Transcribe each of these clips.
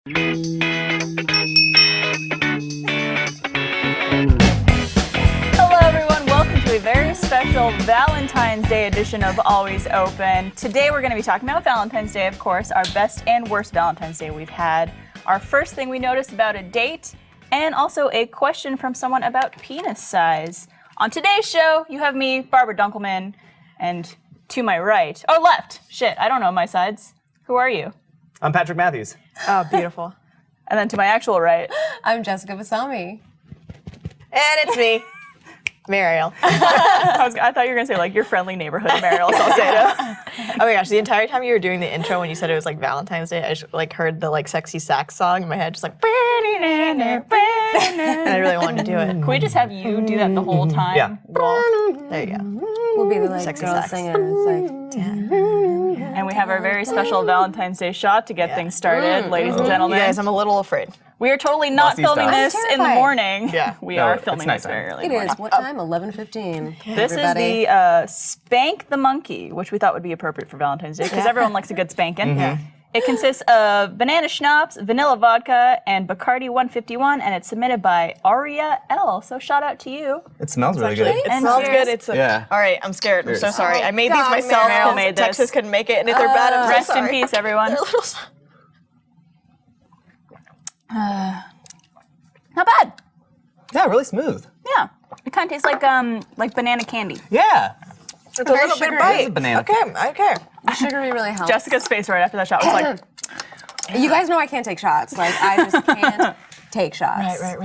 Hello everyone, welcome to a very special Valentine's Day edition of Always Open. Today we're going to be talking about Valentine's Day, of course, our best and worst Valentine's Day we've had, our first thing we noticed about a date, and also a question from someone about penis size. On today's show, you have me, Barbara Dunkelman, and to my right, oh left, shit, I don't know my sides. Who are you? I'm Patrick Matthews. Oh, beautiful. And then to my actual right. I'm Jessica Basami. And it's me, Mariel. I thought you were going to say, like, your friendly neighborhood Mariel Salcedo. Oh my gosh, the entire time you were doing the intro when you said it was like Valentine's Day, I just like heard the like sexy sax song in my head, just like, and I really wanted to do it. Can we just have you do that the whole time? Yeah. There you go. We'll be the like Sexy girls sax. singing. It's like, And we have our very special Valentine's Day shot to get things started, ladies and You gentlemen. guys, I'm a little afraid. We are totally not Bossy filming style. this I'm in the terrified. morning. Yeah. We No, are it's filming night this very time. early. it morning. is. What time? 11:15. This everybody. is the Spank the Monkey, which we thought would be appropriate for Valentine's Day because everyone likes a good spanking. It consists of banana schnapps, vanilla vodka, and Bacardi 151, and it's submitted by Aria L. So shout out to you. It smells really good. It And smells cheers. good. It's Yeah. All right, I'm scared. I'm so Cheers. sorry. I made God, these myself. Mariel because made this. Texas couldn't make it, and if they're bad, I'm so Rest in sorry. peace, everyone. They're a little. Not bad. Yeah, really smooth. Yeah. It kind of tastes like banana candy. Yeah. It's a little bit sugary. of bite. It is a banana. Okay. Sugary really helps. Jessica's face right after that shot was like, You guys know I can't take shots. Like I just can't take shots. Right.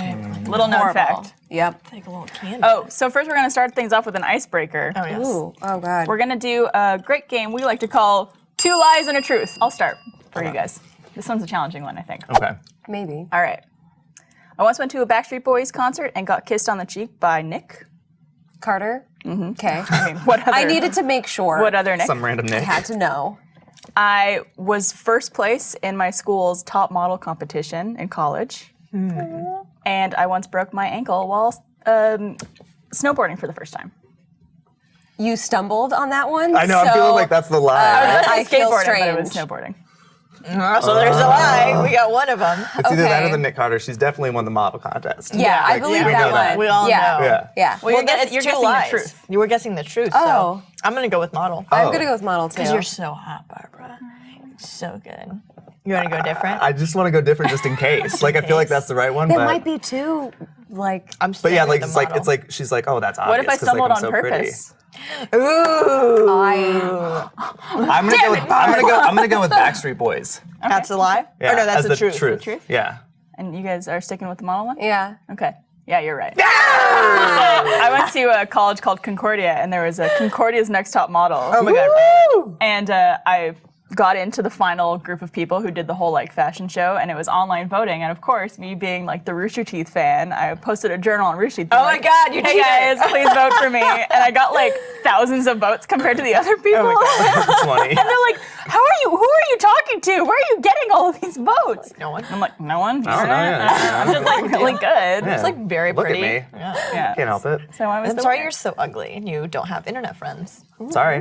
little known Horrible. fact. Yep. Take a little candy. Oh, so first we're going to start things off with an icebreaker. Oh, yes. Ooh. Oh God. We're going to do a great game we like to call Two Lies and a Truth. I'll start for you guys. This one's a challenging one, I think. Okay. Maybe. All right. I once went to a Backstreet Boys concert and got kissed on the cheek by Nick. Carter. Mm-hmm. Okay. I mean, what other? I needed to make sure. What other Nick? Some random Nick. I had to know. I was first place in my school's top model competition in college. And I once broke my ankle while snowboarding for the first time. You stumbled on that one. I know, I'm feeling like that's the lie. I feel Skateboarding, but it was strange. snowboarding. So there's a lie. We got one of them. It's either that or okay. the Nick Carter. She's definitely won the model contest. Yeah, I Like, believe we that know that. one. We all yeah. know. Yeah. Yeah. Well, you're It's guessing two the lies. truth. You were guessing the truth. Oh. So I'm gonna go with model. I'm gonna go with model too. Because you're so hot, Barbara. So good. You want to go different? I just want to go different just in case. Like, I feel like that's the right one, That but... might be too, like. I'm But yeah, staying like, with the it's like, she's like, oh, that's obvious. What if I 'cause, like, stumbled I'm on so purpose? pretty. Ooh. I'm gonna go with Backstreet Boys. That's a lie? Yeah, Or no, that's as the truth. truth? Yeah. And you guys are sticking with the model one? Yeah. Okay. Yeah, you're right. So I went to a college called Concordia, and there was a Concordia's Next Top Model. Oh my God. And I got into the final group of people who did the whole like fashion show, and it was online voting. And of course, me being like the Rooster Teeth fan, I posted a journal on Rooster Teeth. Oh my God, you Hey cheated. guys, please vote for me. And I got like thousands of votes compared to the other people. Oh my God. That's funny. And they're like, who are you talking to? Where are you getting all of these votes? No one. I'm like, no one? I don't know, yeah. I'm just like really good. Yeah. It's like very Look pretty. at me. Yeah. Can't help it. So I was I'm the sorry winner. you're so ugly and you don't have internet friends. Sorry.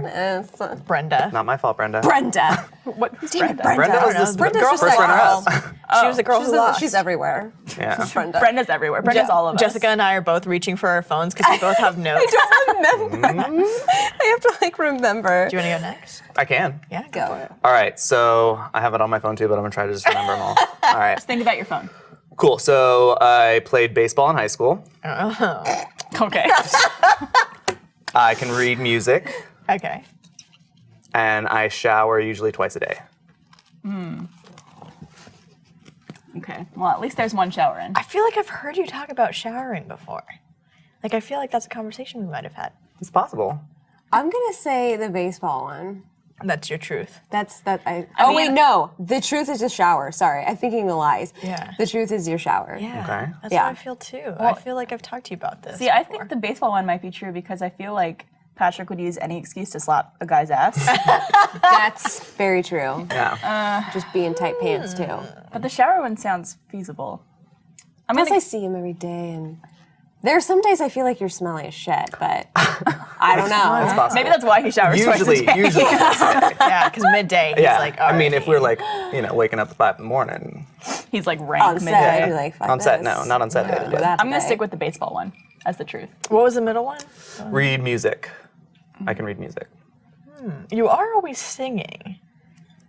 Brenda. Not my fault, Brenda. Brenda. Who's Damn it, Brenda? Brenda. Brenda was this Brenda's girl just first like runner-up. She was the girl who lost. She's everywhere. Yeah. Brenda. Brenda's everywhere. Brenda's all of us. Jessica and I are both reaching for our phones because we both have notes. Remember. I have to like remember. Do you want to go next? I can. Yeah, Go. All right, so I have it on my phone too, but I'm gonna try to just remember them all. All right, Think about your phone. cool. So I played baseball in high school. Okay. I can read music, Okay. and I shower usually twice a day. Okay. Well, at least there's one shower in. I feel like I've heard you talk about showering before. Like, I feel like that's a conversation we might have had. It's possible. I'm gonna say the baseball one. That's your truth. That's that. Oh mean- wait, no. The truth is the shower. Sorry, I'm thinking the lies. Yeah. The truth is your shower. Yeah. Okay. That's Yeah. how I feel too. I feel like I've talked to you about this. See, I before. think the baseball one might be true because I feel like Patrick would use any excuse to slap a guy's ass. That's very true. Yeah. Just be in tight pants too. But the shower one sounds feasible. I mean, Plus, I see him every day, and There are some days I feel like you're smelly as shit, but I don't know. It's possible. Maybe that's why he showers twice a day. Usually. Yeah, because midday, he's Yeah. like, I mean, if we're like, waking up at 5 in the morning. He's like rank On midday. set, you're like, fuck On set, this. no, not on set day to Do day. that I'm gonna today. stick with the baseball one as the truth. what was the middle one? Read music. I can read music. You are always singing.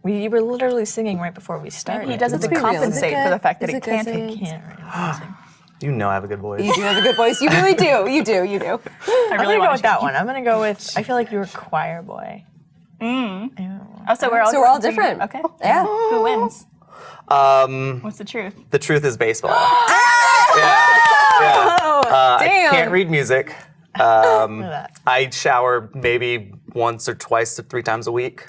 We were literally singing right before we started. He does it to be real. Is it compensate for the good? fact that Is he it good can't. singing? Can't really music. You know I have a good voice. You do have a good voice. You really do. You do. You do. I I'm really gonna go want with that one. I'm gonna go with. I feel like you were choir boy. Oh, so we're all So we're all different. Okay. Yeah. Who wins? Um, What's the truth? the truth is baseball. yeah. I Damn. can't read music. Look at that. I shower maybe once or twice or 3 times a week.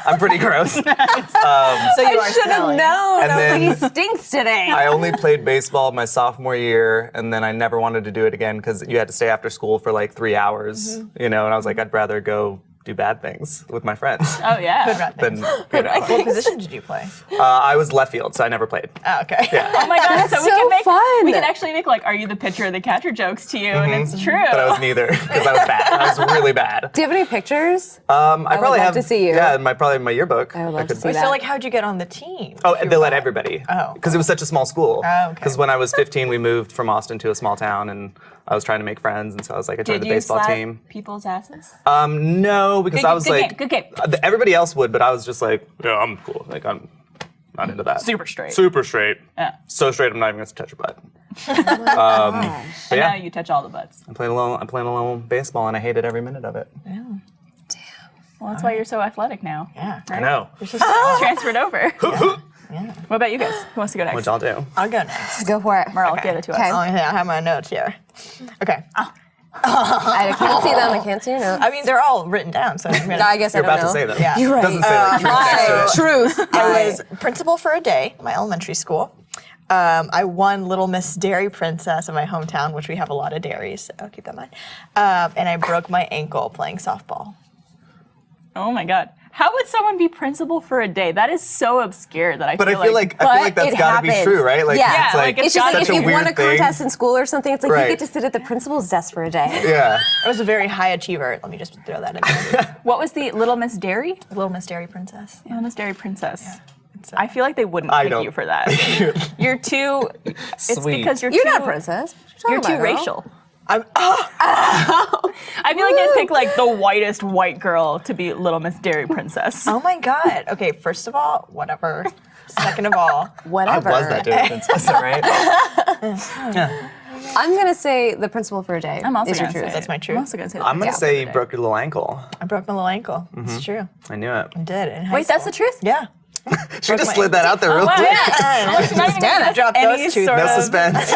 I'm pretty gross. So you are Should have smelly. known. And I was then- like, he stinks today. I only played baseball my sophomore year, and then I never wanted to do it again because you had to stay after school for like 3 hours, and I was like, I'd rather go do bad things with my friends Oh yeah. than. What position did you play? I was left field, so I never played. Oh, okay. Oh my god. So we so can make fun. we can actually make like, are you the pitcher or the catcher jokes to you, and it's true. But I was neither because I was bad. I was really bad. Do you have any pictures? I probably love have to see you. Yeah, probably in my yearbook. I would love to see So that. like, how'd you get on the team? Oh, and they let everybody. Oh. Because it was such a small school. Oh, okay. Because when I was 15, we moved from Austin to a small town, and I was trying to make friends, and so I was like, I joined Did the you baseball slap team. people's asses? No, because I was good like, game, good game. Everybody else would, but I was just like, yeah, I'm cool. Like I'm not into that. Super straight. Super straight. Yeah. So straight, I'm not even gonna touch your butt. And But now yeah, you touch all the butts. I'm playing a little baseball, and I hated every minute of it. Well, that's why you're so athletic now. Yeah. I know. Transferred over. Yeah. What about you guys? Who wants to go next? What y'all do? I'll go next. Go for it. Merle, give it to us. Okay. Oh, yeah, I have my notes here. Okay. I can't see them. I can't see your notes. I mean, they're all written down, so I'm gonna. I guess You're I don't about know. to say them. Yeah. You're right. Doesn't say like truth next to it. Truth. I was principal for a day at my elementary school. I won Little Miss Dairy Princess in my hometown, which we have a lot of dairies, so keep that in mind. And I broke my ankle playing softball. Oh my god. How would someone be principal for a day? That is so obscure that I But feel I feel like that's it gotta be happens. true, right? Like Yeah. it's Yeah, like, like, It's just like such if a you've won weird a contest thing. in school or something, it's like Right. you get to sit at the principal's desk for a day. Yeah. I was a very high achiever. Let me just throw that in there. What was the Little Miss Dairy? Little Miss Dairy Princess. Little Miss Dairy Princess. It's, I feel like they wouldn't I pick don't- you for that. You're too. It's Sweet. because you're You're too. not a princess. You're What too are you talking about, racial. I'm, I feel like they'd pick like the whitest white girl to be Little Miss Dairy Princess. oh my god. Okay, first of all, whatever. Second of all, I Whatever. was that dairy princess, right? I'm gonna say the principal for a day. I'm also is your gonna say truth. That's my truth. I'm also gonna say. I'm gonna that. say you broke your little ankle. I broke my little ankle. It's true. I knew it. I did in high Wait, that's the school. truth? Yeah. She just slid that out there real Wow, quick. yeah. Not even Damn it, giving us drop any those two. sort No of- suspense.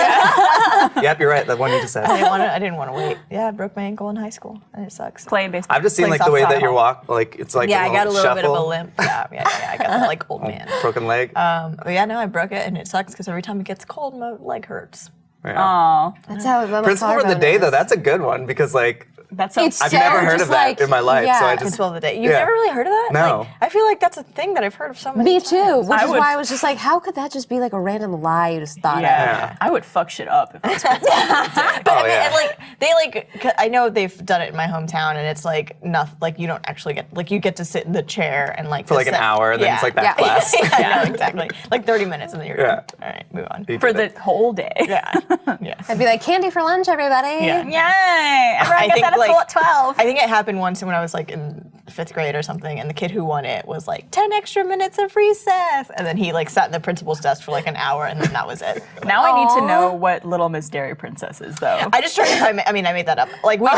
Yep, you're right. That one you just said. I didn't want to wait. Yeah, I broke my ankle in high school, and it sucks. Playing baseball. I've just seen playing like the way that softball. you walk. Like it's like Yeah, I got a little bit of a shuffle, limp. Yeah. I got that like old man. broken leg. But yeah, no, I broke it, and it sucks because every time it gets cold, my leg hurts. Yeah. Aw, That's how my Principal for the collarbone day is. though, that's a good one because like that's so. It's I've so never heard just of that like- in my life. So yeah. I just Principal of the day. You've Yeah. never really heard of that? No. Like, I feel like that's a thing that I've heard of so many Me times. too. Which I is would- why I was just like, how could that just be like a random lie you just thought of? yeah. I would fuck shit up if I was principal. Oh yeah. And like they like, 'cause I know they've done it in my hometown, and it's like nothing. Like you don't actually get like you get to sit in the chair and like for like an just sit- hour, and then it's Yeah. like that Yeah. class. Yeah, no, exactly. Like 30 minutes, and then you're Yeah. done. All right, move on. You For did the it. whole day. Yeah, yeah. I'd be like, candy for lunch, everybody. Yeah. Yay! Everyone I gets think, out of like- school at 12. I think it happened once when I was like in 5th grade or something, and the kid who won it was like 10 extra minutes of recess, and then he like sat in the principal's desk for like an hour, and then that was it. Now I need to know what Little Miss Dairy Princess is, though. I just tried to. I mean, I made that up. Like we.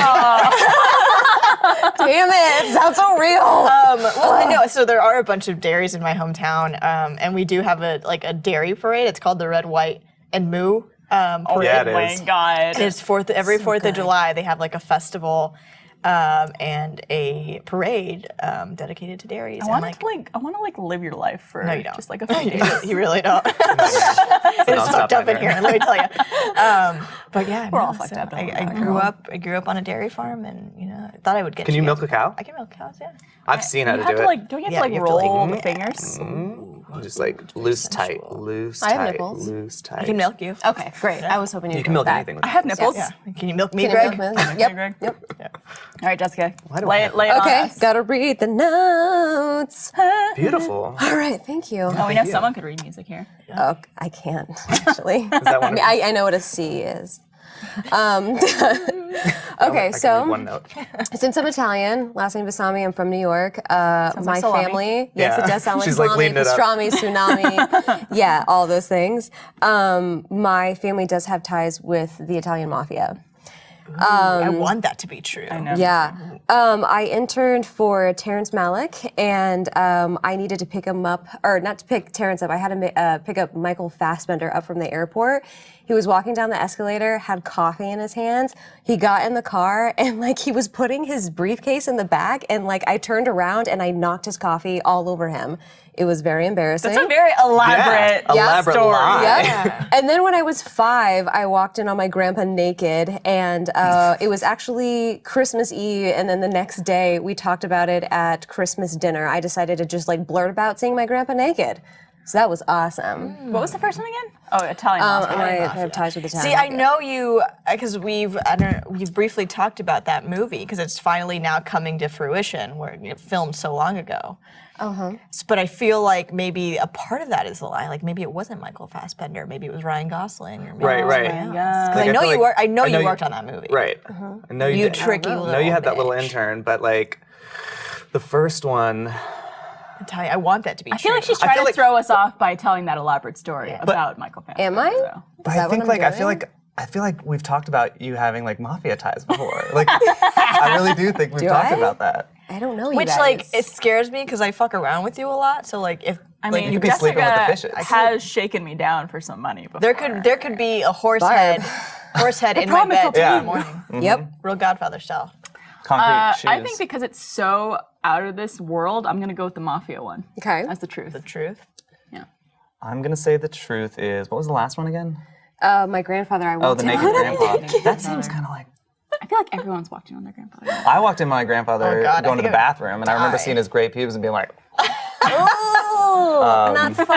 Damn it, it sounds so real. Well, I know. So there are a bunch of dairies in my hometown, and we do have a dairy parade. It's called the Red, White, and Moo parade. Yeah, it Oh my is. god. And it's every 4th good. of July. They have like a festival and a parade dedicated to dairies. I and want to like live your life for No, you don't. just like a few days. you really don't. It's It's fucked up in here. Let me tell you. But yeah, We're all fucked up in I grew up. I grew up on a dairy farm, and I thought I would get. Can you milk into a cow? I can milk cows. Yeah. I've seen how You to have do to it. like, don't you have Yeah, to like you have to, like, roll the fingers? Just like loose tight, Sensual. loose I have tight, nipples. loose tight. I can milk you. Okay, great. I was hoping You can milk that. anything with I have nipples. Yeah. Can you milk me, Can you Greg? milk me? Okay, Yep. Greg. Yep. All right, Jessica. Why do I have- lay it on Okay, us. gotta read the notes. Beautiful. All right, thank you. Oh, we know someone could read music here. Oh, I can't actually. that one I mean, I know what a C is. Okay, I can so read one note. since I'm Italian, last name Bassami, I'm from New York. My like salami. family, yes, Yeah. it does sound like She's, like, salami, leading it up. pastrami, tsunami, yeah, all those things. My family does have ties with the Italian mafia. I want that to be true. I know. Yeah. I interned for Terrence Malick, and I needed to pick him up, or not to pick Terrence up, I had to pick up Michael Fassbender up from the airport. He was walking down the escalator, had coffee in his hands. He got in the car, and like he was putting his briefcase in the back, and like I turned around and I knocked his coffee all over him. It was very embarrassing. It's a very elaborate elaborate story. lie. Yeah. And then when I was 5, I walked in on my grandpa naked, and it was actually Christmas Eve, and then the next day we talked about it at Christmas dinner. I decided to just like blurt about seeing my grandpa naked. So that was awesome. What was the first one again? Oh, Italian. I mafia. have ties with Italian. See, I know you because we've briefly talked about that movie because it's finally now coming to fruition where it filmed so long ago. But I feel like maybe a part of that is a lie. Like maybe it wasn't Michael Fassbender. Maybe it was Ryan Gosling. Or maybe Right, it was right. somebody else. Yeah. 'Cause Like, I know feel you like- work. I know you you- worked on that movie. Right. I know you You did. tricky I little know you had that little bitch. intern, but like the first one. I want that to be I feel true. like she's I trying feel to like- throw us off by telling that elaborate story about Michael Fassbender. Am I? though. But Is I that think what I'm like doing? I feel like we've talked about you having like mafia ties before. Like I really do think we've Do talked I? about that. I don't know you Which guys. like it scares me because I fuck around with you a lot. So like if I like, mean, you could be sleeping with the Jessica fishes. has shaken me down for some money before. there could be a horse Barb. head in my promise I'll bed tell in you. the morning. Yep. Real Godfather style. Concrete shoes. I think because it's so out of this world, I'm gonna go with the mafia one. Okay. That's the truth. The truth. Yeah. I'm gonna say the truth is, what was the last one again? My grandfather, I Oh, walked the in naked on. grandpa. That seems kind of like. I feel like everyone's walked in on their grandfather. I walked in my grandfather Oh, God, I going to the think I would bathroom, and I remember die. seeing his gray pubes and being like, Oh, not fun.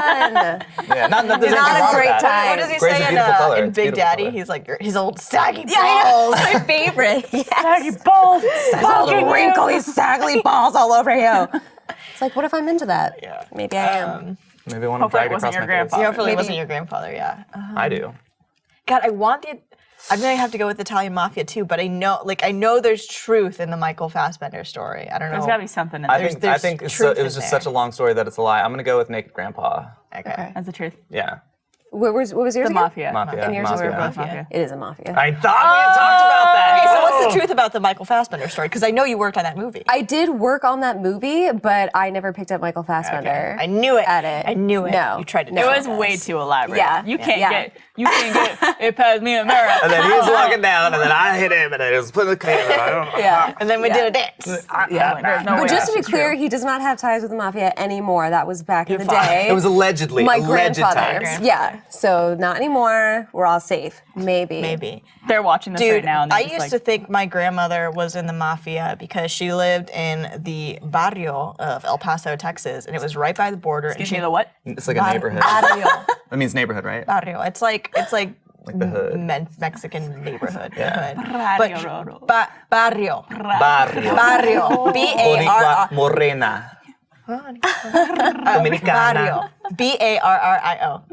yeah, not that there's Not anything a wrong with great that. time. What does he Gray's a say beautiful color. in It's Big beautiful Daddy? color. He's like his old saggy balls. My favorite. Saggy balls. All the wrinkly, saggly balls all over you. It's like, what if I'm into that? Yeah. Maybe I am. Maybe one to Hopefully it drag wasn't across your my grandpa. face. Hopefully it Maybe- wasn't your grandfather. Yeah. I do. God, I'm gonna have to go with Italian Mafia too, but I know there's truth in the Michael Fassbender story. I don't know. There's gotta be something in I there. think there's it's, truth it was in just there. such a long story that it's a lie. I'm gonna go with Naked Grandpa. Okay. That's the truth. Yeah. What was yours The again? mafia. Mafia. And yours is Mafia. Both mafia. It is a mafia. I thought we had talked about that. Okay, so what's the truth about the Michael Fassbender story? Because I know you worked on that movie. I did work on that movie, but I never picked up Michael Fassbender. I knew it. At it. I knew it. No. You tried to. No. It tell was us. way too elaborate. Yeah. You can't Yeah. get it past me and Mara. And then he was walking down, and then I hit him, and then it was putting the camera. Yeah. And then we did a dance. Yeah. There's no way But just to be that's clear, true. he does not have ties with the mafia anymore. That was back in the fine. day. It was allegedly my alleged grandfather. times. Yeah. So not anymore. We're all safe. Maybe. Maybe. They're watching this Dude, right now. And they're I just used like, to think my grandmother was in the mafia because she lived in the barrio of El Paso, Texas, and it was right by the border. Excuse me, the what? It's like a neighborhood. Barrio. That means neighborhood, right? Barrio. It's like the hood. Mexican neighborhood. Yeah. Barrio. Barrio. Barrio. Barrio. Boricua B-A-R-R. Morena. Barrio. Dominicana. B-A-R-R-I-O.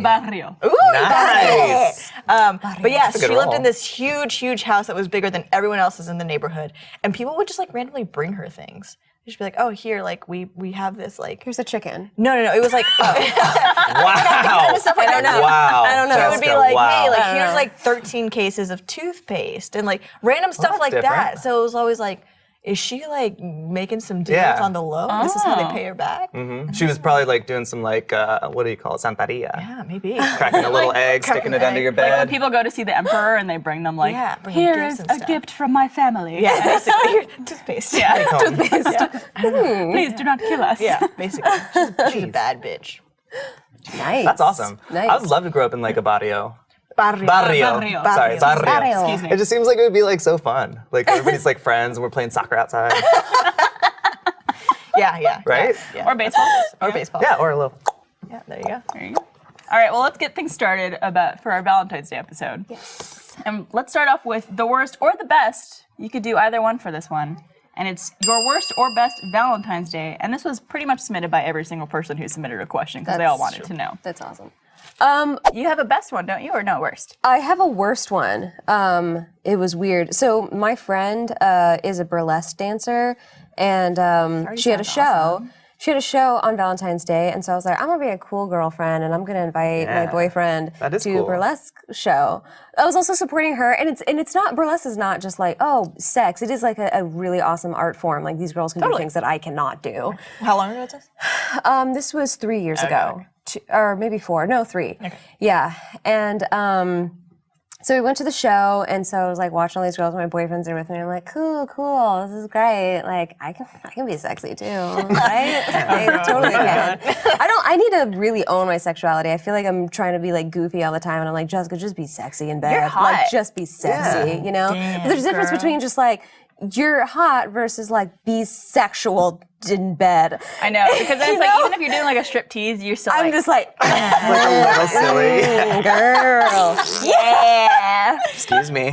Barrio. Nice. But yeah, a good she lived roll. in this huge house that was bigger than everyone else's in the neighborhood. And people would just like randomly bring her things. They'd just be like, oh, here, like we have this like. Here's a chicken. No. It was like, Wow. I don't know. Wow. I don't know. It would be Jessica, like, wow. hey, like I don't here's know. like 13 cases of toothpaste and like random stuff that's like that. different. So it was always like, is she like making some deals Yeah. on the low? This is how they pay her back? She was probably like doing some like, what do you call it, Santeria. Yeah, maybe. Cracking a little egg, cracking sticking it an under egg. your Like when bed. people go to see the emperor and they bring them like, Yeah, bring here gifts is and a stuff." gift from my family. Yeah, basically. Here, toothpaste. Yeah. Yeah. Please do not kill us. Yeah, basically. She's a bad bitch. Nice. That's awesome. Nice. I would love to grow up in like a barrio. Barrio. Barrio. Barrio. Sorry, barrio. Barrio. Excuse me. It just seems like it would be like so fun. Like everybody's like friends and we're playing soccer outside. Yeah. Right? Yeah. Or baseball. Or baseball. Yeah, or a little. Yeah, there you go. There you go. All right, well, let's get things started for our Valentine's Day episode. Yes. And let's start off with the worst or the best. You could do either one for this one. And it's your worst or best Valentine's Day. And this was pretty much submitted by every single person who submitted a question because they all wanted to know. That's awesome. You have a best one, don't you? Or no, worst? I have a worst one. It was weird. So my friend is a burlesque dancer, and she had a show. awesome. She had a show on Valentine's Day, and so I was like, I'm gonna be a cool girlfriend, and I'm gonna invite my Yeah. boyfriend That is to cool. a burlesque show. I was also supporting her, and it's not burlesque is not just like sex. It is like a really awesome art form. Like these girls can do things that I cannot do. How long ago was this? This was 3 years ago, or maybe 4. No, 3. Okay. Yeah, and so we went to the show, and so I was like watching all these girls. My boyfriend's there with me. I'm like, cool, this is great. Like I can be sexy too, right? I totally can. I need to really own my sexuality. I feel like I'm trying to be like goofy all the time, and I'm like, Jessica, just be sexy in bed. You're hot. Like just be sexy, you know? But there's a difference between just like you're hot versus like be sexual in bed. I know, because then it's like, even if you're doing like a strip tease, you're still I'm like, just like, Like a little silly. girl, yeah. Excuse me.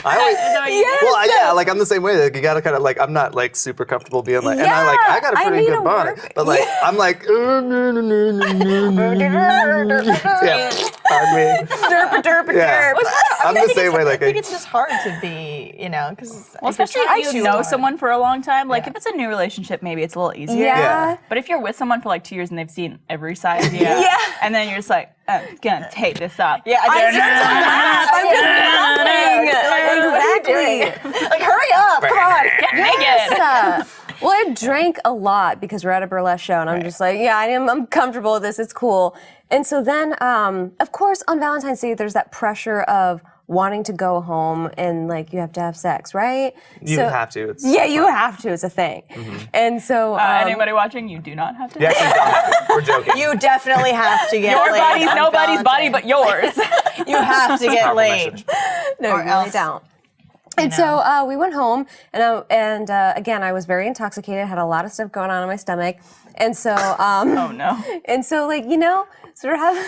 I always, yeah. well, yeah, like I'm the same way. Like you gotta kind of like I'm not like super comfortable being like, and I Yeah, got a I pretty need good to body, work. but like I'm like, yeah, pardon me. Yeah. I'm the same way. I Like think it's just hard to be, because well, especially if you know someone for a long time. Like if it's a new relationship, maybe it's a little easier. Yeah. But if you're with someone for like 2 years and they've seen every side of you, and then you're just like, I'm gonna take this up. Yeah, I'm exactly. Like, hurry up! Come on. Get naked. Well, I drank a lot because we're at a burlesque show, and I'm just like, I'm comfortable with this. It's cool. And so then, of course, on Valentine's Day, there's that pressure of wanting to go home and like you have to have sex, right? You have to. It's Yeah, you have to. It's a thing. And so, Anybody watching, you do not have to. You actually don't. We're joking. You definitely have to get Your laid body's on nobody's body Valentine's. but yours. You have to get Powerful laid. message. no, you really else. don't. And so we went home, and again, I was very intoxicated, had a lot of stuff going on in my stomach, and so Oh no. and so like sort of having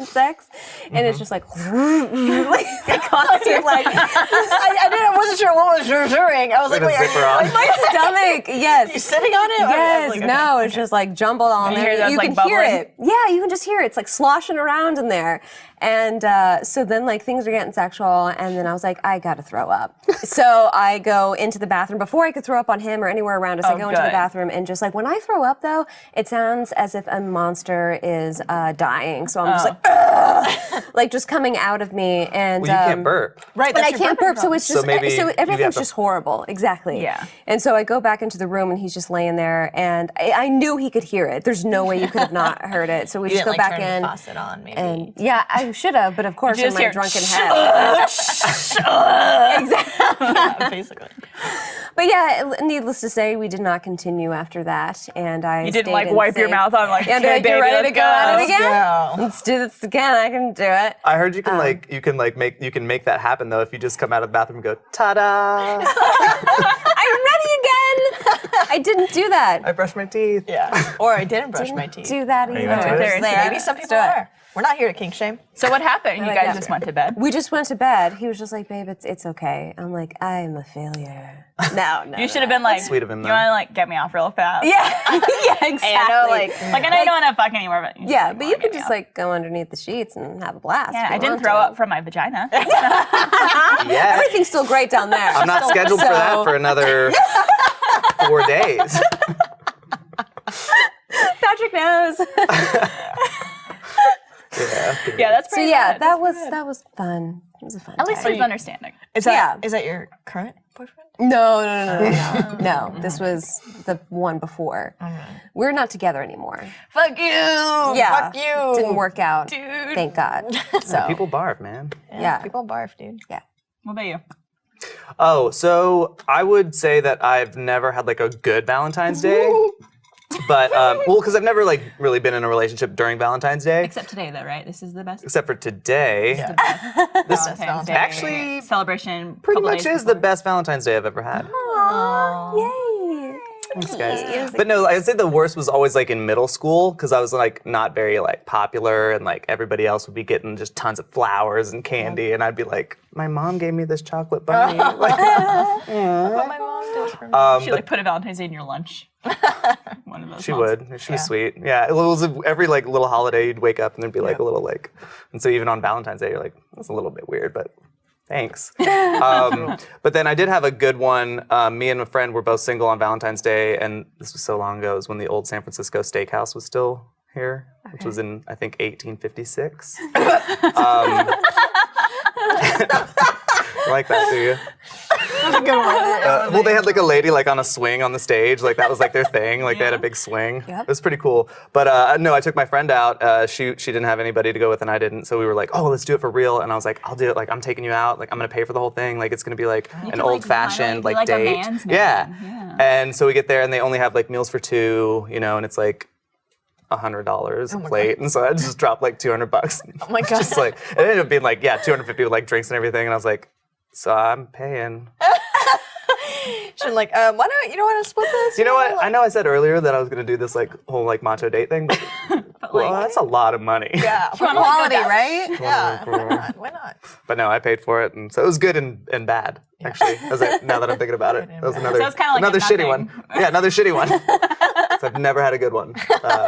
sex, and it's just like a constant like I wasn't sure what was doing. I was like, With a wait, zipper on. my stomach. Yes. you sitting on it? Yes, Like, no, it's just like jumbled on You there. hear those, You like, can hear bubbling? it. Yeah, you can just hear it. It's like sloshing around in there. And so then like things are getting sexual, and then I was like, I gotta throw up. So I go into the bathroom before I could throw up on him or anywhere around us. I go into the good. bathroom, and just like when I throw up though, it sounds as if a monster is dying. So I'm just like, "Ugh," like just coming out of me. And Well, you can't burp. Right, But that's I your can't burping burp, so it's So just maybe so you'd everything's have to- just horrible. Exactly. Yeah. And so I go back into the room, and he's just laying there, and I knew he could hear it. There's no way you could have not heard it. So we You just didn't go like back turn in. the faucet on, maybe. And yeah, I should have, but of course You in just my hear, drunken head. Yeah, basically. But yeah, needless to say, we did not continue after that, and I You didn't stayed like in wipe your safe- mouth on like, Yeah, be okay, like, baby, you ready to let's go at it again? Yeah. Let's do this again. I can do it. I heard you can make that happen though if you just come out of the bathroom and go ta-da. I'm ready again. I didn't do that. I brushed my teeth. Yeah. Or I didn't brush my teeth. Do that you either. into it? There's Maybe some people are. We're not here to kink shame. So what happened? You like guys that. just went to bed. We just went to bed. He was just like, babe, it's okay. I'm like, I'm a failure. No. You should have been like, sweet of him, you though. want to like get me off real fast? Yeah, yeah, exactly. And I know, like, Like I know you don't want to fuck anymore, but yeah, but you could just like go underneath the sheets and have a blast. Yeah, if you I didn't want throw to. up from my vagina. Yeah. Everything's still great down there. I'm not scheduled for that So- for another 4 days. Patrick knows. Yeah. Yeah, that's So pretty yeah, bad. that was fun. It was a fun. At least time. there's understanding. Is that your current boyfriend? No. No, this was the one before. We're not together anymore. Fuck you! Yeah, Fuck you! didn't work out. Dude. Thank God. So People barf, man. yeah. People barf, dude. Yeah. What about you? Oh, so I would say that I've never had like a good Valentine's Day. But well, because I've never like really been in a relationship during Valentine's Day, Except today, though, right? This is the best except for today. Valentine's Day Actually, celebration. Pretty couple much days is the best Valentine's Day I've ever had. Aw, yay. Thanks, guys. But no, I'd say the worst was always like in middle school because I was like not very like popular and like everybody else would be getting just tons of flowers and candy and I'd be like, my mom gave me this chocolate bunny. Like, What my mom did for me. She like put a Valentine's Day in your lunch. One of those. she moms. would. She was sweet. Yeah, it was every like little holiday you'd wake up and there'd be like a little like, and so even on Valentine's Day you're like, that's a little bit weird, but thanks. But then I did have a good one. Me and a friend were both single on Valentine's Day, and this was so long ago. It was when the old San Francisco Steakhouse was still here, which was in, I think, 1856. You like that, do you? That's a good one. Well, they had like a lady like on a swing on the stage. Like that was like their thing. Like they had a big swing. It was pretty cool. But no, I took my friend out. She didn't have anybody to go with and I didn't. So we were like, oh, let's do it for real. And I was like, I'll do it. Like I'm taking you out. Like I'm gonna pay for the whole thing. Like it's gonna be like an can, old fashioned like, like be like a date. man's man. Yeah. And so we get there and they only have like meals for two, you know, and it's like $100 a plate. And so I just dropped like $200. Oh my God. Just like it ended up being like, yeah, 250 with like drinks and everything. And I was like, so I'm paying. She's like, why don't you don't want to split this? You know what? I know I said earlier that I was gonna do this like whole like macho date thing, but, well, that's a lot of money. Yeah. Quality, right? Yeah. Why not? But no, I paid for it, and so it was good and bad actually. Now that I'm thinking about it, that was another So it's kinda like another a shitty nothing. one. Yeah, another shitty one. So I've never had a good one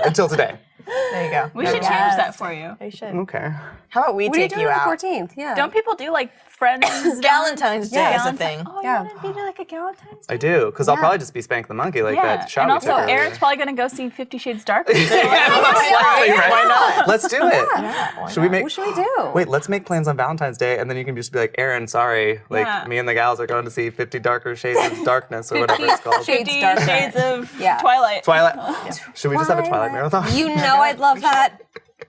until today. There you go. We should change that for you. They should. Okay. How about we What are you take doing you on out? the 14th? Yeah. Don't people do like friends? Valentine's Day is a thing. Oh, Yeah. you want to be like a Valentine's Day? I do, because I'll probably just be Spank the Monkey like that shot and we also took earlier. Eric's probably gonna go see 50 Shades Darker. Why not? Let's do it. Why Should we make? What should we do? Wait, let's make plans on Valentine's Day, and then you can just be like, Aaron, sorry, like Yeah. me and the gals are going to see 50 Darker Shades of Darkness or whatever it's called. 50 Darker. Shades of Yeah. Twilight. Twilight. Should we just have a Twilight marathon? You know I'd love that.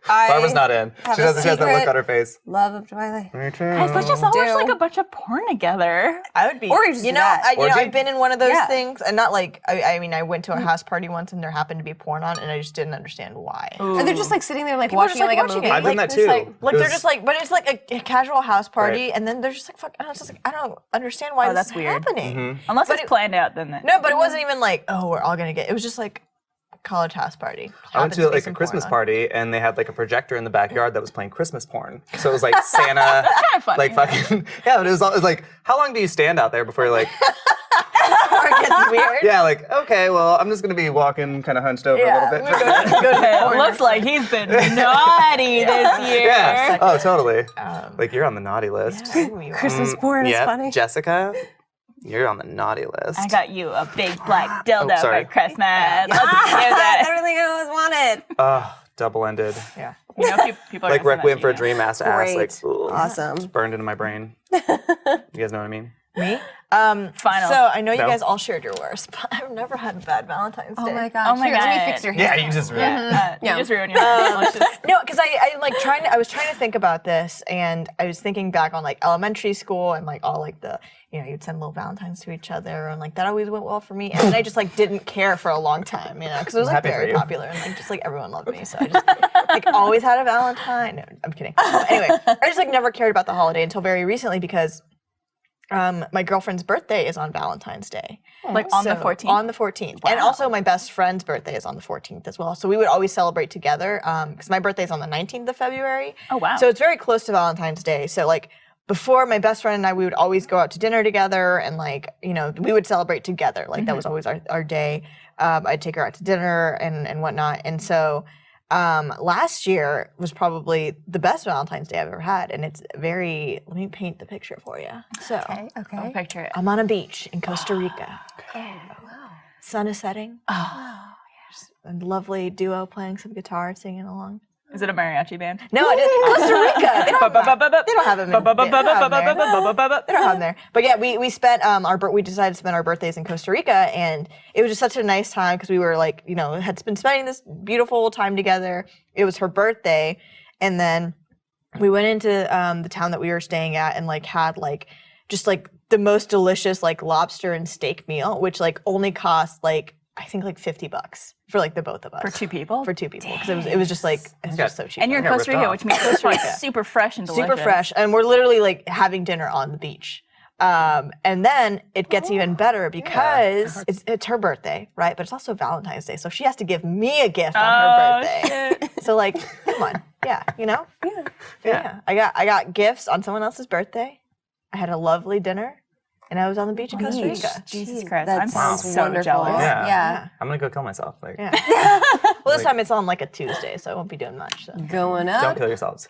Barbara's not in. have She a has that look secret on her face. Love of Twilight. Me too. Guys, let's just all watch Do. like a bunch of porn together. I would be. Or you just you do know, that. Orgy? I've been in one of those Yeah. things, and not like I mean, I went to a house party once, and there happened to be porn on, and I just didn't understand why. And they're just like sitting there like People are watching just, like a watching movie. it. I've done Like, that there's, too. Like It they're was- just like, but it's like a casual house party, Right. and then they're just like, fuck. And I was just like, I don't understand why this that's is weird. happening. Unless But it's it- planned out, then No, but it wasn't even like, oh, we're all gonna get. It was just like college house party. I went Happens to be like some a Christmas porn on. party and they had like a projector in the backyard that was playing Christmas porn. So it was like Santa, kinda funny. like fucking yeah. But it was like, how long do you stand out there before you're like, Or it gets weird. yeah, like okay, well I'm just gonna be walking kind of hunched over Yeah, a little we bit. go to the it corner. looks like he's been naughty this year. Yeah. Oh, totally. Like you're on the naughty list. Ooh, you are. Christmas porn is Yeah, funny. Jessica, you're on the naughty list. I got you a big black dildo sorry. for Christmas. Let's do That's that. everything I always wanted. Double-ended. Yeah. You know, people are Like gonna send Requiem that for a to you. Dream ass to ass. Great. Like ooh, Awesome. just burned into my brain. You guys know what I mean? Me? Final. So I know you No. guys all shared your worst, but I've never had a bad Valentine's Day. Oh my gosh. Oh my Here, let me God. fix your hair. Yeah, you just Yeah, Yeah. you just ruined your Let's just- No, because I like I was trying to think about this, and I was thinking back on like elementary school and like all like the you'd send little Valentines to each other, and like that always went well for me. And then I just like didn't care for a long time, because it was like Happy for very you. popular and like just like everyone loved me, so I just like always had a Valentine. No, I'm kidding. Anyway, I just like never cared about the holiday until very recently because my girlfriend's birthday is on Valentine's Day. like on the So, 14th. On the 14th. And also my best friend's birthday is on the 14th as well. So we would always celebrate together because my birthday is on the 19th of February. Oh, wow. So it's very close to Valentine's Day. So like before, my best friend and I, we would always go out to dinner together and like, we would celebrate together. Like that was always our day. I'd take her out to dinner and whatnot. And so last year was probably the best Valentine's Day I've ever had. And it's very, let me paint the picture for you. So I'll picture it. I'm on a beach in Costa Rica. Sun is setting. Just a lovely duo playing some guitar, singing along. Is it a mariachi band? No, it is Costa Rica. They don't have them. They don't have them there. But yeah, we spent we decided to spend our birthdays in Costa Rica, and it was just such a nice time because we were like, had been spending this beautiful time together. It was her birthday, and then we went into the town that we were staying at and like had like just like the most delicious like lobster and steak meal, which like only cost like I think like $50 for like the both of us. For two people? For two people, because it was just like it's just so cheap. And you're in Yeah, Costa ripped Rica, off. which means it's like super fresh and delicious. super fresh, and we're literally like having dinner on the beach. And then it gets even better because it's her birthday, right? But it's also Valentine's Day, so she has to give me a gift on her birthday. So like, come on, you know? Yeah. I got gifts on someone else's birthday. I had a lovely dinner, and I was on the beach in Costa Rica. Jesus Christ, That I'm sounds so wonderful. jealous. Yeah. I'm gonna go kill myself. Like, Well, this time it's on like a Tuesday, so I won't be doing much. So. Going don't up. kill yourselves.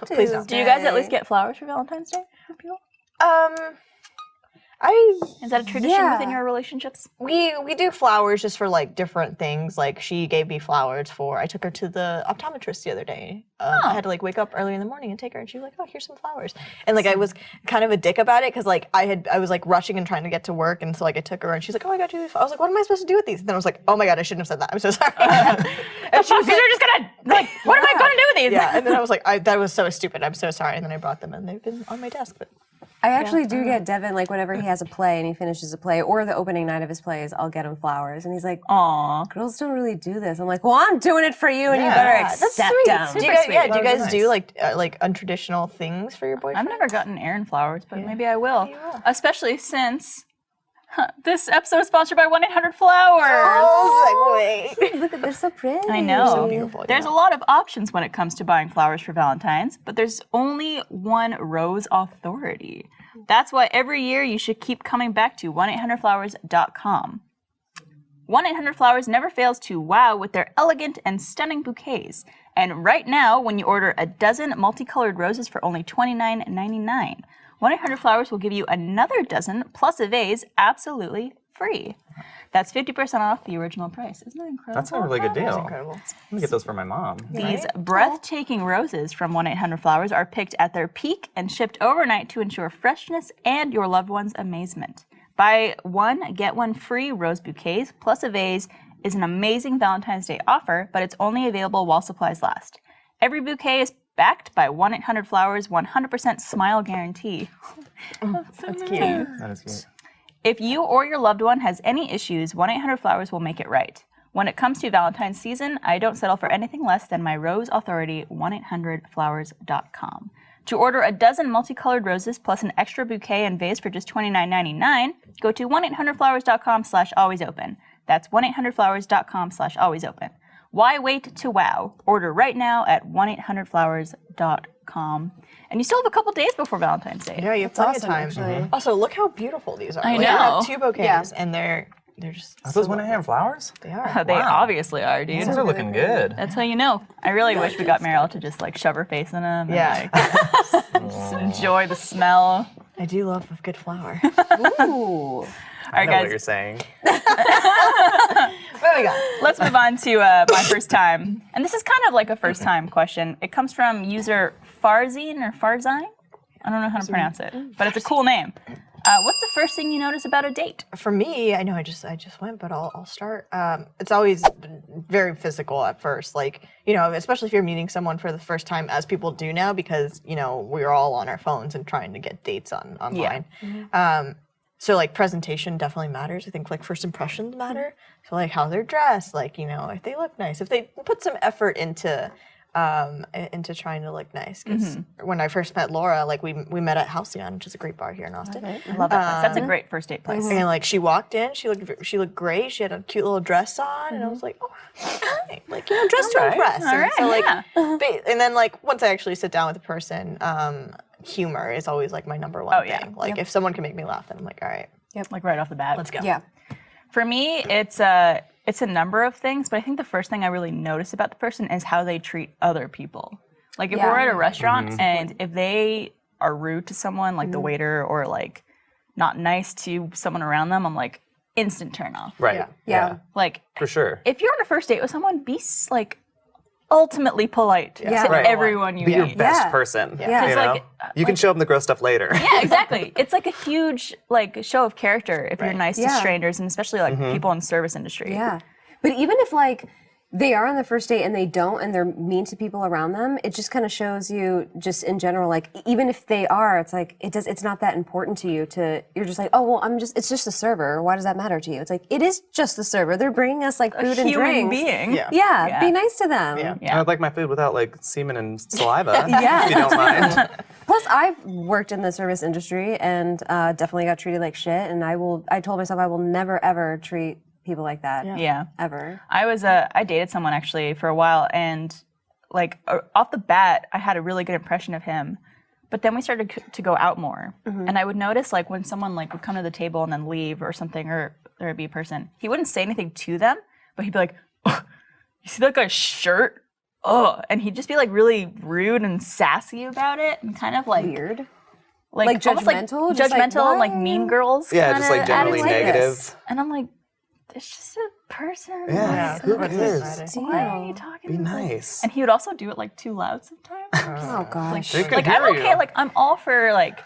Please don't. Do you guys at least get flowers for Valentine's Day from people? Is that a tradition within your relationships? We do flowers just for like different things. Like she gave me flowers for. I took her to the optometrist the other day. I had to like wake up early in the morning and take her, and she was like, "Oh, here's some flowers." And like I was kind of a dick about it because like I was like rushing and trying to get to work, and so like I took her, and she's like, "Oh, I got you these." I was like, "What am I supposed to do with these?" And then I was like, "Oh my god, I shouldn't have said that. I'm so sorry." And she was Because you're just gonna like, what am I gonna do with these? yeah. And then I was like, that was so stupid. I'm so sorry. And then I brought them, and they've been on my desk. But I actually do get Devin, like whenever he has a play and he finishes a play or the opening night of his plays, I'll get him flowers. And he's like, Aw. girls don't really do this. I'm like, well, I'm doing it for you and you better accept them. do you guys, do you guys do like untraditional things for your boyfriend? I've never gotten Aaron flowers, but maybe I will. Especially since this episode is sponsored by 1-800-Flowers. Oh, segue. Look at, they're so pretty. I know. So beautiful, There's a lot of options when it comes to buying flowers for Valentine's, but there's only one Rose Authority. That's why every year you should keep coming back to 1-800-Flowers.com. 1-800-Flowers never fails to wow with their elegant and stunning bouquets. And right now, when you order a dozen multicolored roses for only $29.99, 1-800-Flowers will give you another dozen plus a vase absolutely free. That's 50% off the original price. Isn't that incredible? That's a really good deal. Incredible. I'm gonna get those for my mom. These breathtaking roses from 1-800-Flowers are picked at their peak and shipped overnight to ensure freshness and your loved one's amazement. Buy one, get one free rose bouquets plus a vase is an amazing Valentine's Day offer, but it's only available while supplies last. Every bouquet is backed by 1-800-Flowers 100% smile guarantee. That's cute. That is cute. If you or your loved one has any issues, 1-800-Flowers will make it right. When it comes to Valentine's season, I don't settle for anything less than my Rose Authority, 1-800-Flowers.com. To order a dozen multicolored roses plus an extra bouquet and vase for just $29.99, go to 1-800-Flowers.com/alwaysopen. That's 1-800-Flowers.com/alwaysopen. Why wait to wow? Order right now at 1-800-Flowers.com. And you still have a couple days before Valentine's Day. Yeah, you have plenty of awesome, time. actually. Also, look how beautiful these are. I Like, I know. have 2 bouquets, and they're just. Are those 1-800-Flowers? They are. They obviously are, dude. Those are looking good. That's how you know. I really wish we got Meryl to just like shove her face in them. Yeah. And, like, just enjoy the smell. I do love a good flower. Ooh. All right, I know what guys. you're saying. What do we got? Let's move on to my first time. And this is kind of like a first time question. It comes from user Farzine or Farzine. I don't know how to pronounce it, but it's a cool name. What's the first thing you notice about a date? For me, I know I just went, but I'll start. It's always very physical at first, like, you know, especially if you're meeting someone for the first time, as people do now, because, you know, we're all on our phones and trying to get dates online. So like presentation definitely matters. I think like first impressions matter. So like how they're dressed, like, you know, if they look nice, if they put some effort into trying to look nice. Because when I first met Laura, like we met at Halcyon, which is a great bar here in Austin. I love that place. That's a great first date place. And like she walked in, she looked great. She had a cute little dress on, and I was like, oh, hi. Like, you know, dressed to impress. All And right, so like, yeah. and then like once I actually sit down with the person, humor is always like my number one yeah. thing. Like if someone can make me laugh, then I'm like, all right, Like right off the bat. let's go. Yeah. For me, it's a number of things, but I think the first thing I really notice about the person is how they treat other people. Like if we're at a restaurant and if they are rude to someone, like the waiter, or like not nice to someone around them, I'm like instant turn off. Right. Yeah. Like For sure. if you're on a first date with someone, be like ultimately polite to Right. everyone you Be your meet. best Yeah. person. Yeah. You It's know? like, You can show them the gross stuff later. Yeah, exactly. It's like a huge like show of character if you're nice to Yeah. strangers, and especially like people in the service industry. Yeah. But even if like they are on the first date and they don't and they're mean to people around them, it just kind of shows you just in general, like even if they are, it's like it's not that important to you you're just like, oh well, it's just a server. Why does that matter to you? It's like, it is just the server. They're bringing us like food and Human drinks. being. Yeah, be nice to them. Yeah. Yeah. I'd like my food without like semen and saliva. Yeah. If you don't mind. Plus, I've worked in the service industry and definitely got treated like shit. And I told myself I will never ever treat people like that. Yeah. Ever. I dated someone actually for a while, and like off the bat, I had a really good impression of him. But then we started to go out more, and I would notice like when someone like would come to the table and then leave or something, or there would be a person, he wouldn't say anything to them, but he'd be like, "Oh, you see that guy's shirt? Oh," and he'd just be like really rude and sassy about it, and kind of like Weird. like Like almost, judgmental? Just like, judgmental, and like why? Mean Girls. Yeah, just like kinda generally attitude. negative. And I'm like, it's just a person. Yeah, who cares? Why are you talking? Be about it? nice. And he would also do it like too loud sometimes. Oh gosh. They could Like I'm hear okay, you. like I'm all for like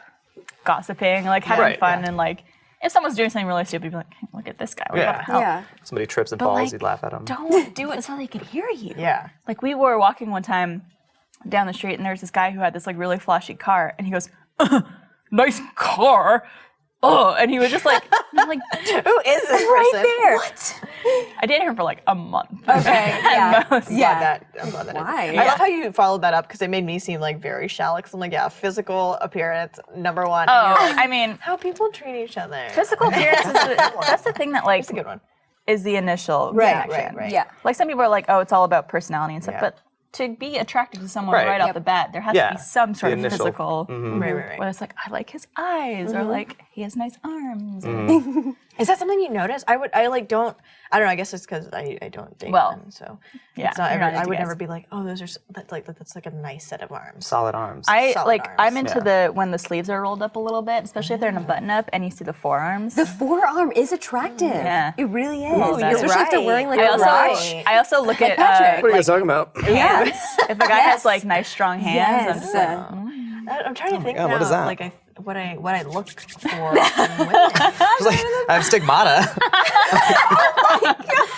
gossiping, like having Right, fun, yeah. and like if someone's doing something really stupid, you'd be like, hey, look at this guy. We're Yeah. gonna help. Yeah. Somebody trips and But, falls, like, you'd laugh at them. Don't do it so they could hear you. Yeah. Like we were walking one time down the street, and there was this guy who had this like really flashy car, and he goes, "Nice car." Oh, and he was just like, and I'm like, Who is this right person? there. What? I dated him for like a month. Okay. Yeah. I'm glad that. I'm glad that. Why? I love how you followed that up because it made me seem like very shallow. Because I'm like, yeah, physical appearance number one. And Oh, you're like, I mean, how people treat each other. physical appearance is that's the thing that like That's a good one. is the initial Right, reaction. right. Yeah. Like some people are like, oh, it's all about personality and stuff, Yeah. but to be attracted to someone Right. right off Yep. the bat, there has Yeah, to be some sort the of initial. physical. Right. Where it's like, I like his eyes, or like he has nice arms. or- Is that something you notice? I don't know. I guess it's because I don't date Well, men, so yeah, it's not you're ever, not I into would guys. never be like, oh, that's like a nice set of arms. Solid arms. I Solid like arms. I'm into Yeah. the when the sleeves are rolled up a little bit, especially if they're in a button up and you see the forearms. The forearm is attractive. Yeah. It really is. love that. Especially if they're wearing like I a also watch. I also look at Patrick. what are you guys talking about? hands. If a guy has like nice strong hands, I'm just like, Yes. I'm trying to think God, now, what is that? like what I look for in women. It's like, I have stigmata.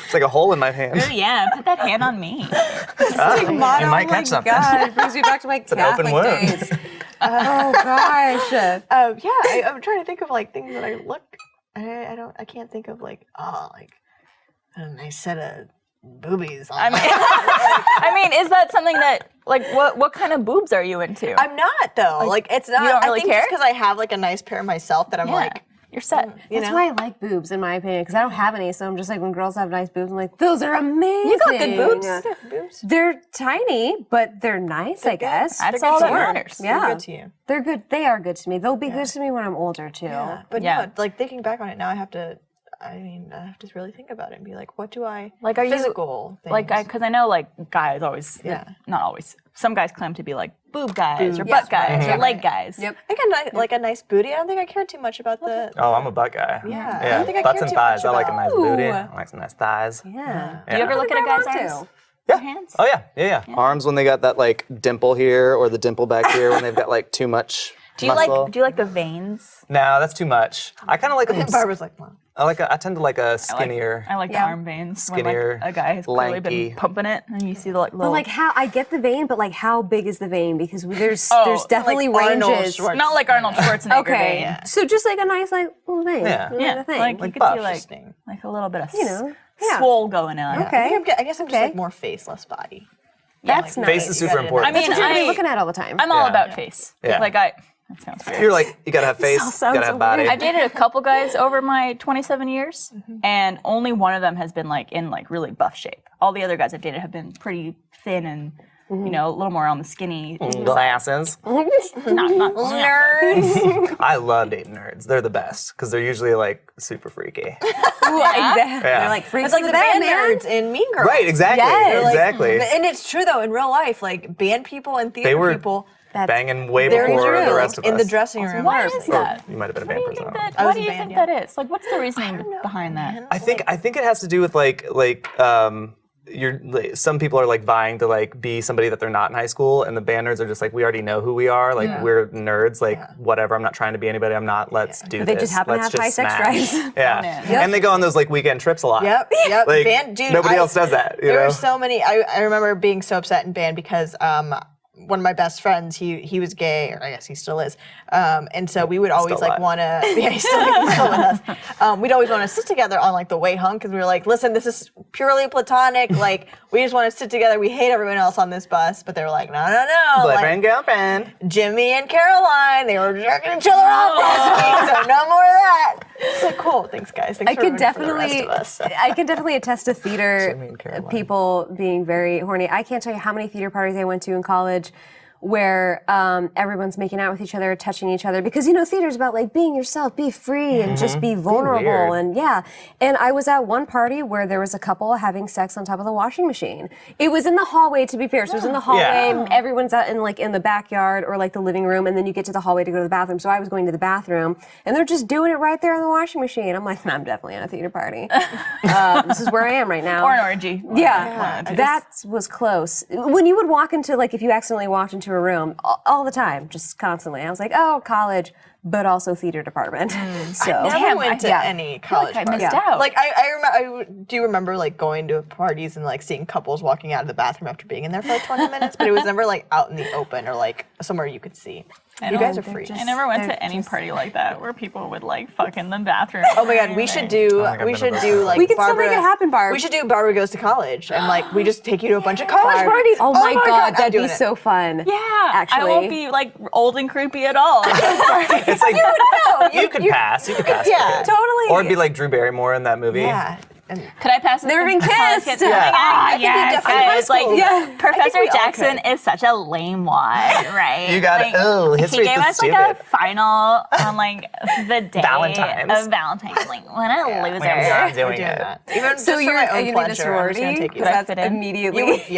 It's like a hole in my hand. "Oh, yeah, put that hand on me. You might catch something. God, it brings me back to my an open Catholic wound. days. Oh gosh. I'm trying to think of like things that I look. I can't think of like a nice set of boobies. On I mean, is that something that like what kind of boobs are you into? I'm not though. Like it's not. don't really I think care? just because I have like a nice pair myself that I'm Yeah, like, you're set. you That's know. why I like boobs, in my opinion, because I don't have any. So I'm just like, when girls have nice boobs, I'm like, those are amazing. You got good boobs. Boobs. They're tiny, but they're nice, I guess. That's They're all good that to you. matters. Yeah. They're good to you. They're good. They are good to me. They'll be good to me when I'm older too. But Yeah. no, like thinking back on it now, I have to really think about it and be like, what do I Like, are you- physical things? Like, because I know like guys always, Yeah. not always. Some guys claim to be like boob guys or Boobs, butt guys or right. leg guys. Yep. I got like a nice booty. I don't think I care too much about the. Oh, I'm a butt guy. Yeah, I Yeah, don't think I butts care and too thighs. much I like a about- nice booty. I like some nice thighs. Yeah. Do you ever look at a guy's I want arms? Yeah. Hands? Oh yeah. Arms when they got that like dimple here or the dimple back here when they've got like too much Do you muscle. like the veins? No, that's too much. I kind of like them. Barbara's like, well, I tend to like a skinnier. I like the Yeah. arm veins. Skinnier, when, like, a guy has clearly lanky. been pumping it, and you see the like little. But like how I get the vein, but like how big is the vein? Because there's definitely like Arnold ranges. Schwarzenegger. not like Arnold Schwarzenegger Okay, vein. so just like a nice like little vein. Yeah. You know, Yeah, the thing. like you could buff. see like Interesting. a little bit of know, yeah. swole going on. Okay. I guess I'm just Okay. like more face, less body. That's like, nice. Face is You super got it. important. I mean, That's what you're gonna be I- looking at all the time. I'm all Yeah. about face. Yeah. Like that sounds weird. You're like you gotta have face, all you sounds gotta so have body. weird. I've dated a couple guys over my 27 years, and only one of them has been like in like really buff shape. All the other guys I've dated have been pretty thin and you know a little more on the skinny. Glasses. Not Nerds. I love dating nerds. They're the best because they're usually like super freaky. Exactly. Yeah. They're like freaks It's like in the the band bed, man. nerds in Mean Girls. Right, exactly. Yes. Like, Exactly. And it's true though, in real life, like band people and theater They were people, banging way they're before the true rest of in us. the dressing room. Why is that? You might have been a Why band do you person. think that? I Why was do a you band, think yeah. that is? Like, what's the reasoning behind that? I think it has to do with some people are like vying to like be somebody that they're not in high school, and the band nerds are just like, we already know who we are, like we're nerds, like whatever. I'm not trying to be anybody. I'm not. Let's do They this. just happen to Let's have high just sex smash. drives. Yeah, Yep. and they go on those like weekend trips a lot. Yep. Like Band, dude, nobody else does that. You There know? were so many. I remember being so upset in band because one of my best friends, he was gay, or I guess he still is, and so we would always Still like alive. want to. Yeah, he's still with us. We'd always want to sit together on like the way home because we were like, listen, this is purely platonic. Like we just want to sit together. We hate everyone else on this bus, but they were like, no. Boyfriend, girlfriend. Jimmy and Caroline, they were jerking each other off last week, so no more of that. It's like, cool, thanks guys. Thanks I for could ruining it for the rest definitely, of us. I can definitely attest to Jimmy theater and Caroline. people being very horny. I can't tell you how many theater parties I went to in college where everyone's making out with each other, touching each other, because theater's about like being yourself, be free, and just be vulnerable, weird. and yeah. And I was at one party where there was a couple having sex on top of the washing machine. It was in the hallway, to be fair. So it was in the hallway. Yeah. Everyone's out in the backyard or like the living room, and then you get to the hallway to go to the bathroom. So I was going to the bathroom, and they're just doing it right there in the washing machine. I'm like, I'm definitely in a theater party. This is where I am right now. Or an orgy. Yeah, that was close. When you would walk into, like, if you accidentally walked into a room, all the time, just constantly, I was like, oh, college, but also theater department. So I never Damn, went to yeah. any college I parties. missed out. Like I do remember like going to parties and like seeing couples walking out of the bathroom after being in there for like 20 minutes, but it was never like out in the open or like somewhere you could see. You guys are free. I never went They're to any just- party like that where people would like fuck in the bathroom. Oh my god, we should do I've we been should to do like We can still Barbara, make it happen, Barb. We should do Barbara Goes to College and like we just take you to a bunch of college Barb. parties. Oh my god, I'm that'd be doing it. so fun. Yeah, Actually. I won't be like old and creepy at all. It's like you could pass. You could pass. Yeah, Totally. Or it'd be like Drew Barrymore in that movie. Yeah. And Could I pass? Never been kissed. Yeah. Ah, think we yes, definitely guys. high school. Like, Yeah. Professor we all Jackson is such a lame one, right? You got it. like, Ooh, He history's gave so us like a stupid. final on like the day Valentine's. of Valentine's. Like, what a loser. I'm not we're doing doing it. that. Even So just you're for my own going to be in a pleasure, I'm just sorority? gonna take you. Because Could I that's fit in? immediately. You would be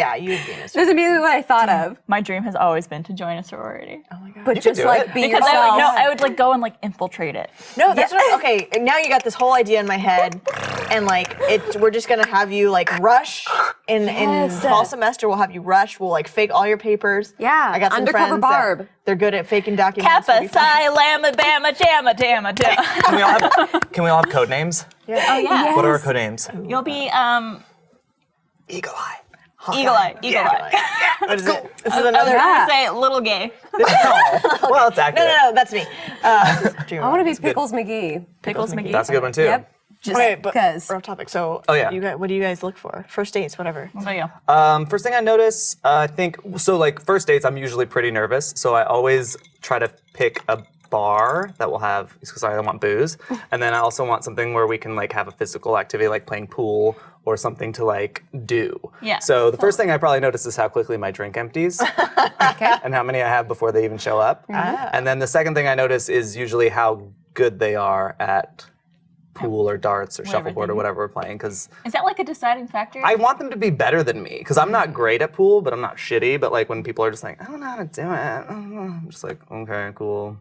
in a That's immediately what I thought of. My dream has always been to join a sorority. Oh my god. But just do like it. be Because yourself. I would like go and like infiltrate it. No, that's what. Okay, now you got this whole idea in my head, and like we're just gonna have you like rush in Yes. fall semester. We'll have you rush. We'll like fake all your papers. Yeah, I got some undercover friends Barb. that they're good at faking documents. We'll Kappa, be fine. Psi, Lambda, Bama, Jamma, Jamma, Jamma. Can we all have code names? Oh yeah. What are our code names? You'll be Eagle Eye. Eagle Eye, Eagle Eye. What is it? This is I was another. gonna say little gay. Well, it's accurate. No, that's me. I want to be Pickles McGee. Pickles McGee. That's a good one too. Yep. Just Okay, but because. we're off topic. So, Oh, yeah. you guys, what do you guys look for? First dates, whatever. What about you? First thing I notice, I think, so like first dates, I'm usually pretty nervous. So I always try to pick a bar that will have, because I don't want booze. And then I also want something where we can like have a physical activity like playing pool or something to like do. Yeah. So the first thing I probably notice is how quickly my drink empties Okay. and how many I have before they even show up. And then the second thing I notice is usually how good they are at pool or darts or shuffleboard or whatever we're playing, because Is that like a deciding factor? I want them to be better than me, because I'm not great at pool, but I'm not shitty. But like when people are just like, I don't know how to do it, I'm just like, okay, cool.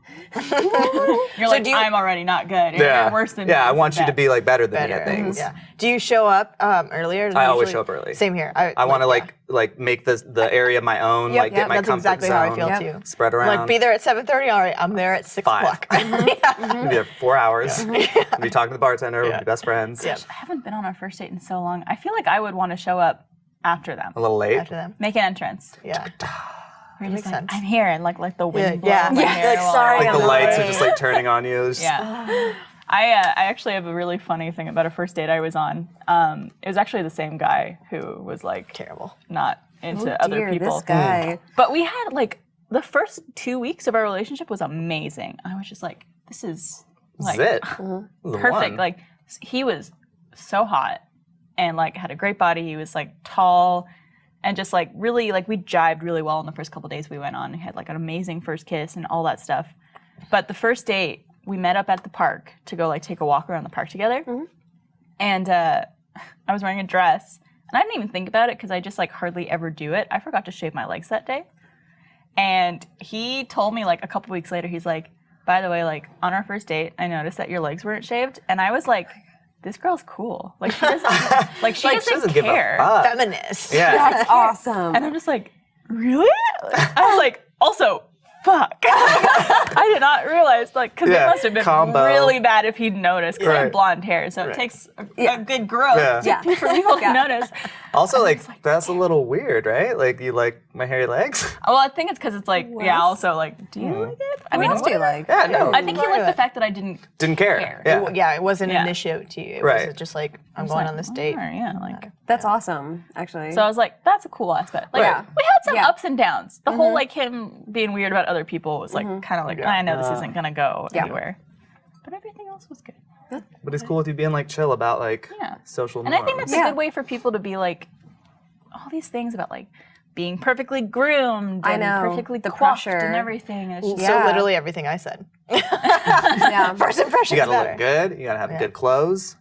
You're like, do you- I'm already not good. You're worse than me. yeah, I This want is you to bad. be like better than me Better. at things. Yeah. Do you show up earlier? I always Usually- show up early. Same here. I want to like make the area my own, Yep, like get my that's comfort exactly how I zone, feel Yep. too. spread around. Like, be there at 7:30. All right, I'm there at 6 5. o'clock. We'll be there 4 hours. We'll be talking to the bartender. We'll Yeah. be best friends. Yeah. I haven't been on our first date in so long. I feel like I would want to show up after them. A little late. After them. Make an entrance. Yeah. You're makes just like, sense. I'm here, and like the wind blow yeah. my Yeah. hair Like, while sorry, I'm Like the I'm lights late. are just like turning on you. It's just- Yeah. I actually have a really funny thing about a first date I was on. It was actually the same guy who was like Terrible. not into Oh, other dear, people. this guy. But we had like the first 2 weeks of our relationship was amazing. I was just like, this is This like is it. This is the perfect. one. Like he was so hot and like had a great body. He was like tall and just like really like we jived really well in the first couple days we went on. We had like an amazing first kiss and all that stuff. But the first date we met up at the park to go like take a walk around the park together. And I was wearing a dress and I didn't even think about it because I just like hardly ever do it. I forgot to shave my legs that day. And he told me like a couple weeks later, he's like, by the way, like on our first date, I noticed that your legs weren't shaved. And I was like, this girl's cool. Like she doesn't, like she Like, she doesn't give a care. fuck. Feminist. Yeah. That's awesome. And I'm just like, really? I was like, also fuck. I did not realize, like, because Yeah, it must have been combo. really bad if he'd noticed. Because I Right. have blonde hair, so it takes a good growth Yeah. for people to notice. Also, like, that's a little weird, right? Like, you like my hairy legs? Well, I think it's because it's like, yeah, also, like, do you like it? I What else do you like? Yeah, no. I think he liked the fact that I didn't Didn't care. care. Yeah. Yeah, it wasn't Yeah. an issue to you. It Right. was just like, I'm going on this date. Alright, yeah, like. That's awesome, actually. So I was like, that's a cool aspect. Like, Right. we had some Yeah. ups and downs. The whole, like, him being weird about other people was, like, kind of like, I know this isn't going to go anywhere. But everything else was good. But it's cool with you being like chill about like Yeah. social And norms. I think that's a good way for people to be, like, all these things about, like, being perfectly groomed I and know, perfectly the coiffed pressure. and everything. And it's just, So Yeah. literally everything I said. yeah. First impressions you gotta matter. look good. You gotta have good clothes.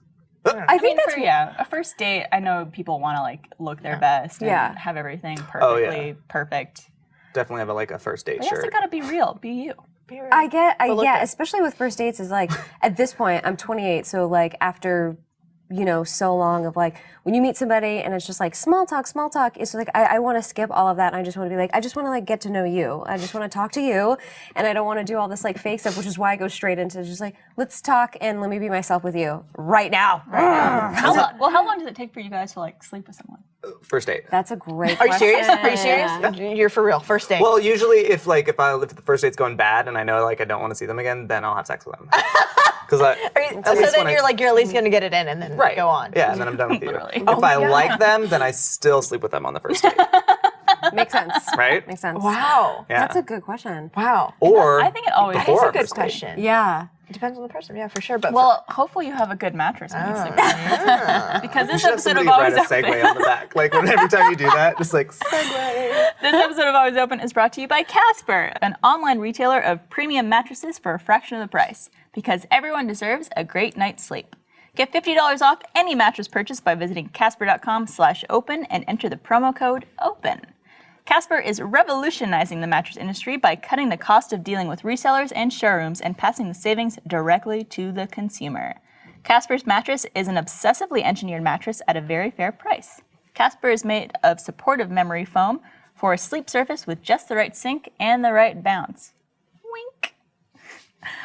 I I think mean, that's a first date, I know people want to, like, look their best and Yeah. have everything Oh, yeah. perfectly perfect. Definitely have a first date But you also shirt. got to be real. Be you. look yeah, good. especially with first dates is like at this point I'm 28, so like after so long of like when you meet somebody and it's just like small talk, it's like I want to skip all of that and I just want to be like I just want to like get to know you. I just want to talk to you and I don't want to do all this like fake stuff, which is why I go straight into just like let's talk and let me be myself with you right now. How long does it take for you guys to, like, sleep with someone? First date. That's a great Are you question. serious? Are you serious? You're for real. First date. Well, usually if the first date's going bad and I know like I don't want to see them again, then I'll have sex with them. Because so then you're at least gonna get it in and then go on. Yeah, and then I'm done with you. Literally. If I like them, then I still sleep with them on the first date, Makes sense. right? Makes sense. Wow. Yeah. That's a good question. Wow. Or I think it always before That's our a good first date. question. Yeah. It depends on the person. Yeah, for sure. But Well, hopefully you have a good mattress when you sleep with me. Because You this should have episode somebody of write Always a Open. segue on the back. Like every time you do that, just like segue. This episode of Always Open is brought to you by Casper, an online retailer of premium mattresses for a fraction of the price. Because everyone deserves a great night's sleep. Get $50 off any mattress purchase by visiting casper.com/open and enter the promo code OPEN. Casper is revolutionizing the mattress industry by cutting the cost of dealing with resellers and showrooms and passing the savings directly to the consumer. Casper's mattress is an obsessively engineered mattress at a very fair price. Casper is made of supportive memory foam for a sleep surface with just the right sink and the right bounce. Wink.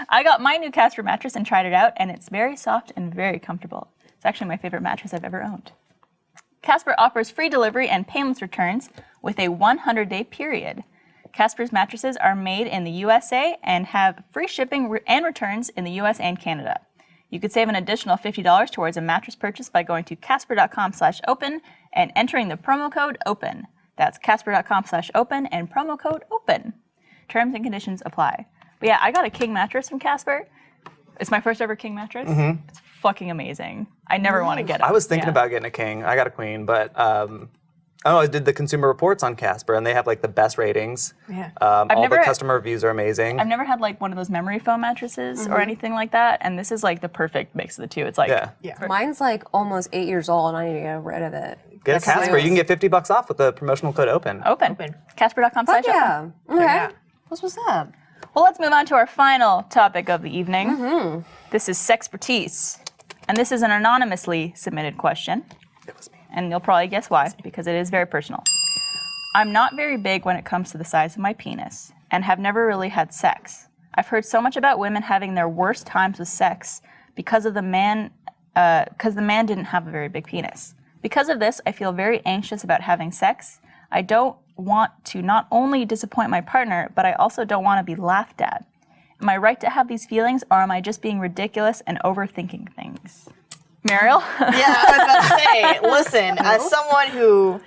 I got my new Casper mattress and tried it out, and it's very soft and very comfortable. It's actually my favorite mattress I've ever owned. Casper offers free delivery and painless returns with a 100-day period. Casper's mattresses are made in the USA and have free shipping and returns in the US and Canada. You could save an additional $50 towards a mattress purchase by going to casper.com/open and entering the promo code OPEN. That's casper.com/open and promo code OPEN. Terms and conditions apply. But yeah, I got a king mattress from Casper. It's my first ever king mattress. It's fucking amazing. I never want to get it. I was thinking Yeah. about getting a king. I got a queen, but I did the Consumer Reports on Casper, and they have like the best ratings. Yeah. All never- the customer reviews are amazing. I've never had like one of those memory foam mattresses or anything like that, and this is like the perfect mix of the two. It's like yeah. Mine's like almost 8 years old and I need to get rid of it. Get a Casper. You can get $50 off with the promotional code OPEN. open. Casper.com/open. Yeah. Okay. Yeah. What's up? Well, let's move on to our final topic of the evening. This is sexpertise, and this is an anonymously submitted question. It was me. And you'll probably guess why, because it is very personal. I'm not very big when it comes to the size of my penis, and have never really had sex. I've heard so much about women having their worst times with sex because the man didn't have a very big penis. Because of this, I feel very anxious about having sex. I don't want to not only disappoint my partner, but I also don't want to be laughed at. Am I right to have these feelings, or am I just being ridiculous and overthinking things? Mariel? Yeah, I was about to say, listen, as someone who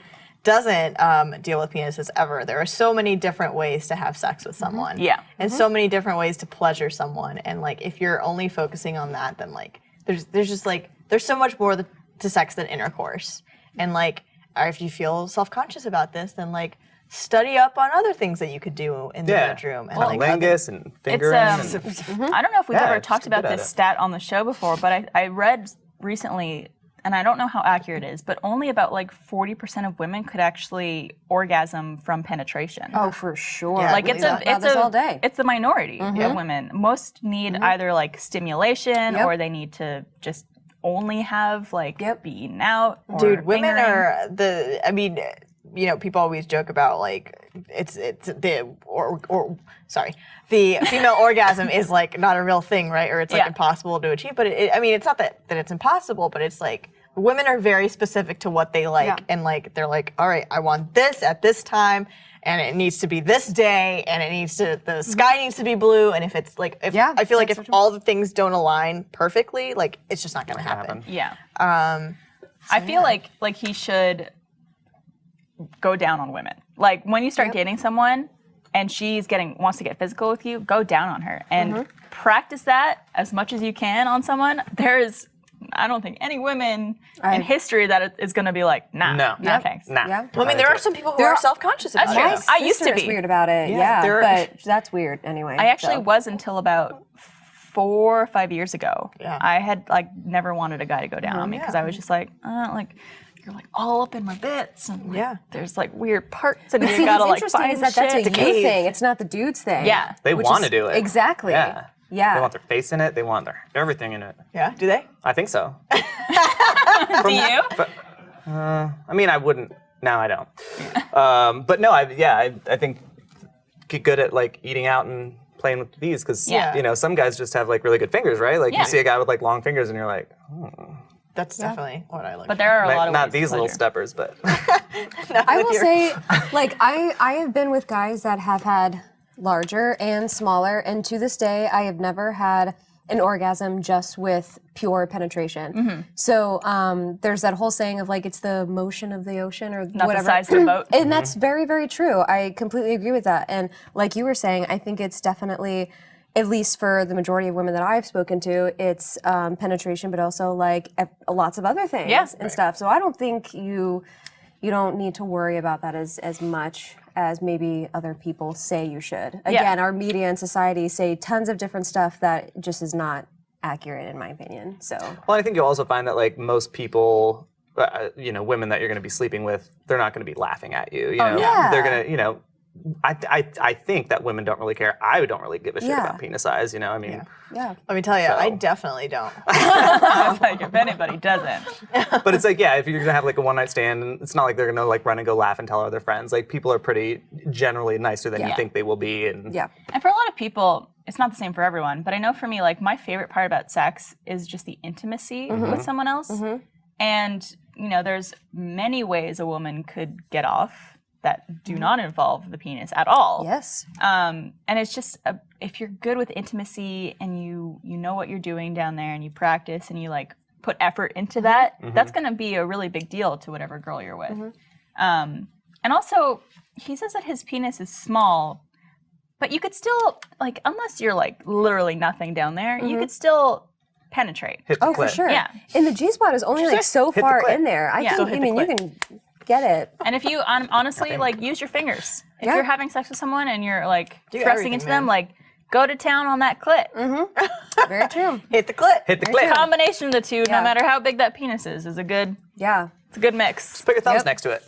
doesn't deal with penises ever, there are so many different ways to have sex with someone. Yeah. And so many different ways to pleasure someone. And like, if you're only focusing on that, then like, there's just like, there's so much more to sex than intercourse. And like, if you feel self-conscious about this, then like, study up on other things that you could do in the bedroom. And like, Lingus and fingering. I don't know if we've Yeah, ever just talked get good about at this it. stat on the show before, but I read recently, and I don't know how accurate it is, but only about like 40% of women could actually orgasm from penetration. Oh, for sure. Yeah, like I believe it's all day. It's the minority of women. Most need either like stimulation Yep. or they need to just only have like Yep. be eaten out. Or dude, women fingering. are people always joke about like the female orgasm is like not a real thing, right? Or it's like impossible to achieve. But it's not that it's impossible, but it's like women are very specific to what they like, and like they're like, all right, I want this at this time, and it needs to be this day, and the sky needs to be blue, and if it's like, I feel like if all the things don't align perfectly, like it's just not gonna happen. Yeah. I feel like he should go down on women. Like when you start dating someone and she's wants to get physical with you, go down on her and practice that as much as you can on someone. I don't think any women in history that is going to be like, nah, thanks. Nah. Yeah. Well, I mean, there are some people who are self-conscious about That's it. true. I used to Sister's be. weird about it. Yeah, but that's weird anyway. I actually so. was until about 4 or 5 years ago. Yeah. I had like never wanted a guy to go down on me because I was just like, you're like all up in my bits, and like, there's like weird parts, and you See, gotta what's like interesting find is that that's a shit. you thing. It's not the dude's thing. Yeah. They Which want to is- do it. Exactly. Yeah. Yeah. They want their face in it. They want everything in it. Yeah, do they? I think so. Do you? I mean, I wouldn't. No, I don't. But no, I think get good at like eating out and playing with these because some guys just have like really good fingers, right? Like you see a guy with like long fingers and you're like, That's definitely what I look But there are a lot of not ways these to little pleasure. steppers, but I will say, like, I have been with guys that have had larger and smaller, and to this day, I have never had an orgasm just with pure penetration. So there's that whole saying of like, it's the motion of the ocean or Not whatever. the size of the boat. And that's very, very true. I completely agree with that. And like you were saying, I think it's definitely, at least for the majority of women that I've spoken to, it's penetration, but also like lots of other things and stuff. So I don't think you don't need to worry about that as much as maybe other people say you should. Again, our media and society say tons of different stuff that just is not accurate in my opinion. So well, I think you'll also find that like most people, women that you're going to be sleeping with, they're not going to be laughing at you. They're going to, I think that women don't really care. I don't really give a shit about penis size. I mean, yeah. Let me tell you, I definitely don't. I was like, if anybody doesn't. but it's like, if you're gonna have like a one night stand, and it's not like they're gonna like run and go laugh and tell other friends. Like people are pretty generally nicer than you think they will be. And And for a lot of people, it's not the same for everyone. But I know for me, like my favorite part about sex is just the intimacy with someone else. And there's many ways a woman could get off that do not involve the penis at all. Yes. And it's just if you're good with intimacy and you know what you're doing down there and you practice and you like put effort into that, that's going to be a really big deal to whatever girl you're with. And also, he says that his penis is small, but you could still like unless you're like literally nothing down there, you could still penetrate. hit the Oh, for clit. sure. Yeah. And the G spot is only like so the far clit. in there. I Yeah. think, So I mean, you can get it. And if you honestly like use your fingers, if you're having sex with someone and you're like Do thrusting everything, into man. them, like go to town on that clit. Very true. Hit the clit. Hit the clit. Combination of the two, Yeah. no matter how big that penis is a good. Yeah. It's a good mix. Put your thumbs next to it.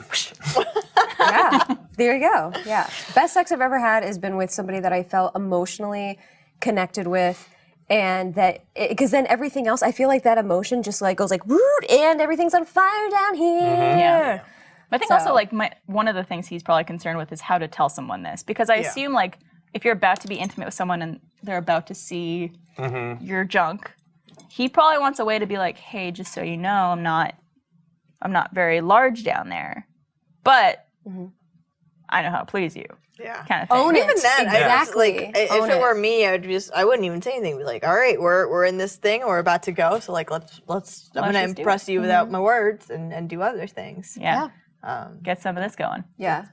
Yeah. There you go. Yeah. Best sex I've ever had has been with somebody that I felt emotionally connected with. And that, because then everything else, I feel like that emotion just like goes like, woo, and everything's on fire down here. Yeah. But I think also So- like one of the things he's probably concerned with is how to tell someone this, because I assume like if you're about to be intimate with someone and they're about to see your junk, he probably wants a way to be like, hey, just so you know, I'm not very large down there, but I know how to please you, Yeah. kind of thing. Own it. Even then, Exactly. if Own it were me, I wouldn't even say anything. Be like, all right, we're in this thing, we're about to go, so like let's I'm gonna just do impress you without my words and do other things. Yeah. Get some of this going. Yeah.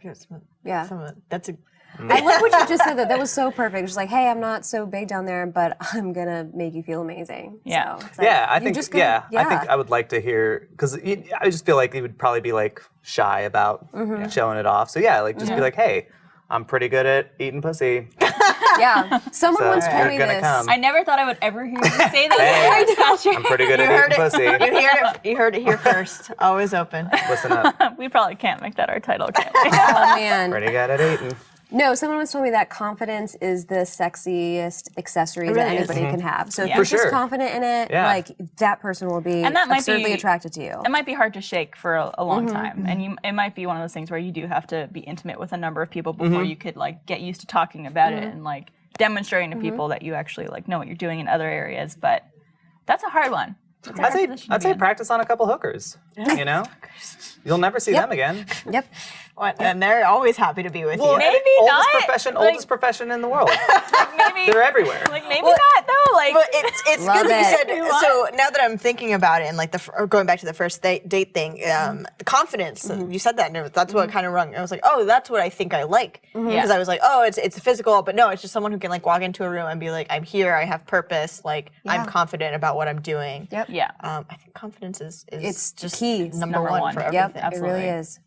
Yeah. That's a I love what you just said. That was so perfect. Just like, hey, I'm not so big down there, but I'm gonna make you feel amazing. Yeah. So it's like, I you're think. just gonna- I think I would like to hear because I just feel like he would probably be like shy about showing it off. So like just be like, hey, I'm pretty good at eating pussy. Yeah. Someone So once told you're me gonna this. come. I never thought I would ever hear you say that. Hey, I'm pretty good at eating pussy. You heard it here first. Always open. Listen up. We probably can't make that our title, can we? Oh man. Pretty good at eating. No, someone once told me that confidence is the sexiest accessory that really is. anybody can have. So if Yeah. you're For just sure. confident in it, Yeah. like that person will be And that might absurdly be- attracted to you. It might be hard to shake for a long time, and it might be one of those things where you do have to be intimate with a number of people before you could like get used to talking about it and like demonstrating to people that you actually like know what you're doing in other areas. But that's a hard one. That's a hard position to I'd be say in. practice on a couple hookers. You know, you'll never see them again. Yep. And they're always happy to be with you. Maybe oldest not. profession, Like- oldest profession in the world. Maybe They're everywhere. like maybe not though. Like But it's Love good that you it. said. So now that I'm thinking about it, and like or going back to the first date thing, the confidence. You said that, and that's what kind of rung. I was like, oh, that's what I think I like, because I was like, oh, it's physical, but no, it's just someone who can like walk into a room and be like, I'm here, I have purpose, like I'm Yeah. confident about what I'm doing. Yep. yeah. I think confidence is It's just key. number Number one one. for Yep. everything. Yep. It really Absolutely. is.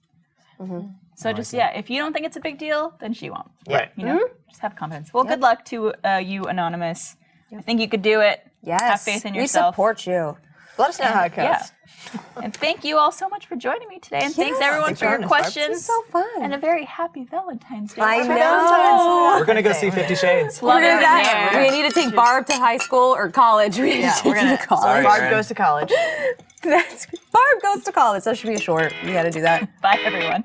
So just if you don't think it's a big deal, then she won't. Right. You know, just have confidence. Well, good luck to you, Anonymous. I think you could do it. Yes. Have faith in We yourself. support you. Let us know how it goes. Yeah. And thank you all so much for joining me today. And thanks everyone Thanks for for your having us, Barb. questions. This is so fun. And a very happy Valentine's Day. I Happy know. Valentine's Day. We're gonna go see 50 Shades. Love it. Yeah. Yeah. We need to take Barb to high school or college. We need Yeah, to we're take you gonna. to college. Sorry. Barb Aaron. goes to college. Barb goes to college. That should be a short. We got to do that. Bye, everyone.